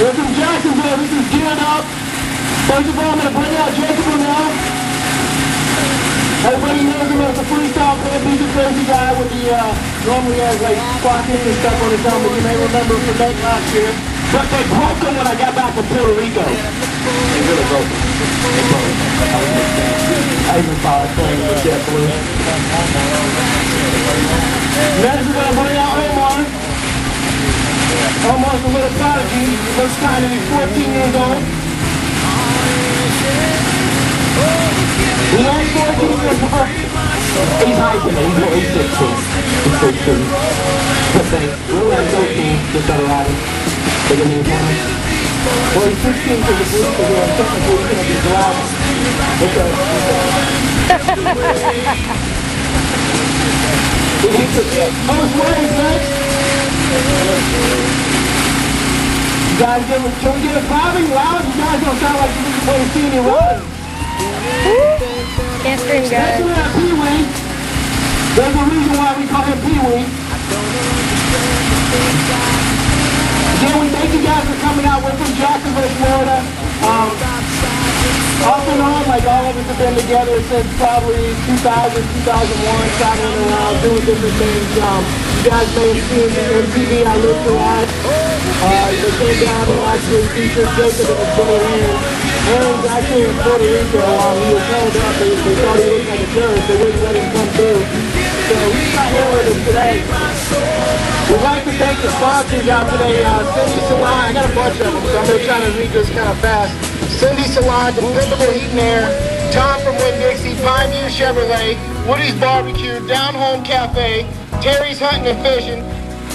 We're from Jacksonville. This is Geared Up. First of all, I'm going to bring out Jacob now. Everybody knows him as the freestyle fan. He's a crazy guy with the, normally has like squawking and stuff on his helmet. You may remember from late last year. But they broke him when I got back from Puerto Rico. They really broke him. I even saw it playing with JetBlue. Next we're going to bring out Omar. Omar's a little prodigy. Looks kind of 14 years old. He ain't 14 years old. He's hyping it. He's 16. He's 16. But they really have 13 just out of riding. They give me a time. Well, he's 16 for the group, so they're technically going to be glad. Okay. Most waves next. You guys can we get a clapping loud? You guys don't sound like you want to see any run. Can't scream, guys. Next we have Pee-wee. There's a reason why we call him Pee-wee. Again, we thank you guys for coming out. We're from Jacksonville, Florida. Off and on, like all of us have been together since probably 2000, 2001, traveling around, doing different things. You guys may have seen on TV, I lived to watch. They came down and actually featured Jacob and his brother Aaron. Aaron's actually in Puerto Rico. He was held up. They thought he looked like a terrorist. They wouldn't let him come through. So he's not here with us today. We'd like to thank the sponsors out today. Cindy Salon, I got a bunch of them, so I'm going to try to read this kind of fast. Cindy Salon, Dependable Heat and Air, Tom from Winn-Dixie, Pine View Chevrolet, Woody's Barbecue, Down Home Cafe, Terry's Hunting and Fishing,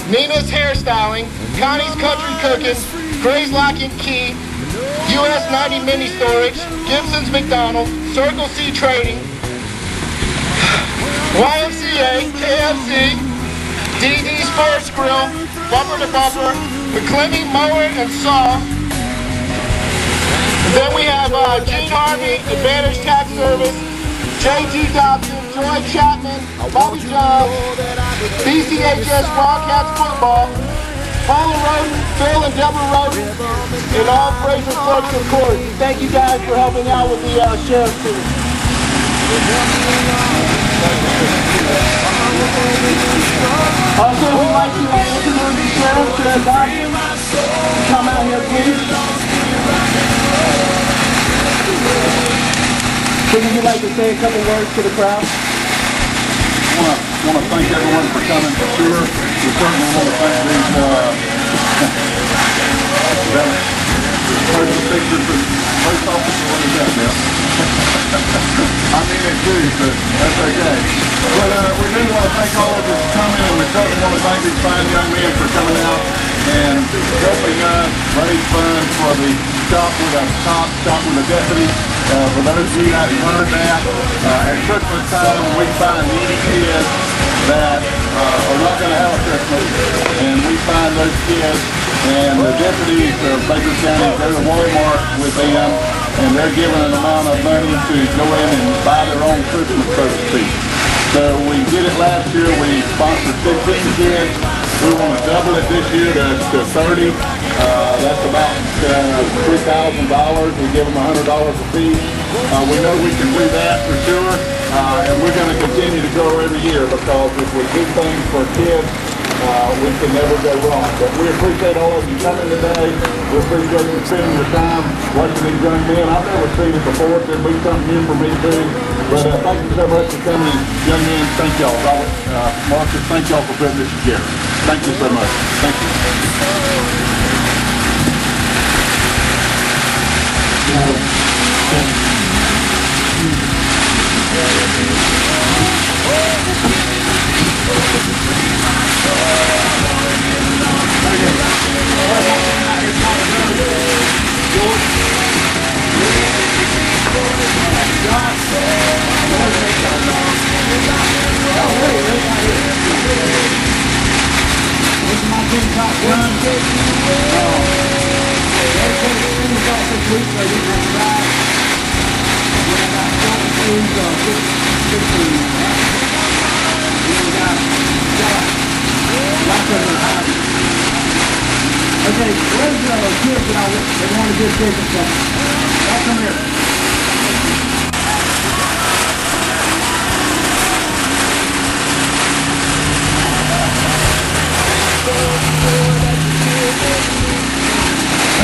Nina's Hairstyling, Connie's Country Cooking, Gray's Lock and Key, US 90 Mini Storage, Gibson's McDonald, Circle C Trading, YMCA, KFC, DD Sports Grill, Bumper to Bumper, McClinty Mower and Saw. And then we have Gene Harvey, Advantage Tax Service, JG Dobson, Joy Chapman, Bobby Johns, BCHS Wildcats Football, Paula Roden, Phil and Deborah Roden, and all Fraser folks, of course. And thank you guys for helping out with the sheriff's team. Also, we'd like to introduce the sheriff, Sheriff Dawson. Come out here, please. Would you like to say a couple words to the crowd? I want to thank everyone for coming, for sure. We certainly want to thank these personal pictures for post office. What is that, Bill? I mean it too, but that's okay. But we do want to thank all of you for coming, and we certainly want to thank these fine young men for coming out and helping us raise funds for the Shop with a Cop, Shop with a Deputy. For those of you that heard that, at Christmas time we find needy kids that are not going to have a Christmas, and we find those kids, and the deputies of Baker County go to Walmart with them, and they're given an amount of money to go in and buy their own Christmas, so to speak. So we did it last year. We sponsored 15 kids. We want to double it this year to 30. That's about $3,000. We give them $100 a piece. We know we can do that for sure, and we're going to continue to grow every year, because if we do things for kids, we can never go wrong. But we appreciate all of you coming today. We appreciate you spending your time watching these young men. I've never seen it before. There'll be something new for me too. But thank you so much for coming, young men. Thank y'all. Robert, Marcus, thank y'all for putting this together. Thank you so much. Thank you. Okay, where's the kid? y'all want to get chicken something. Y'all come here.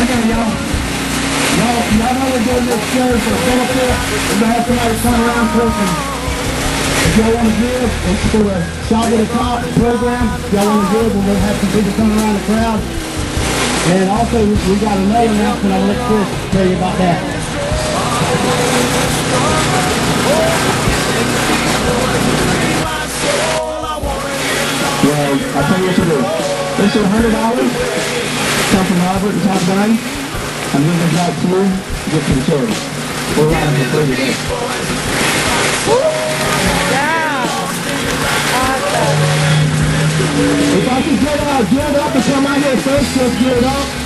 Okay, y'all. Y'all know we're doing this show for benefit. We're gonna have somebody come around pushing. If y'all want to give, it's through a Shot at the Top program. If y'all want to give, we're gonna have some people come around the crowd. And also, we got another announcement. I'll let Chris tell you about that. Well, I'll tell you what to do. This is $100. Come from Robert and Tom Dunn. I'm giving this out to you to get to the charity. We're riding for free today. If I can get geared up and come out here first, just geared up.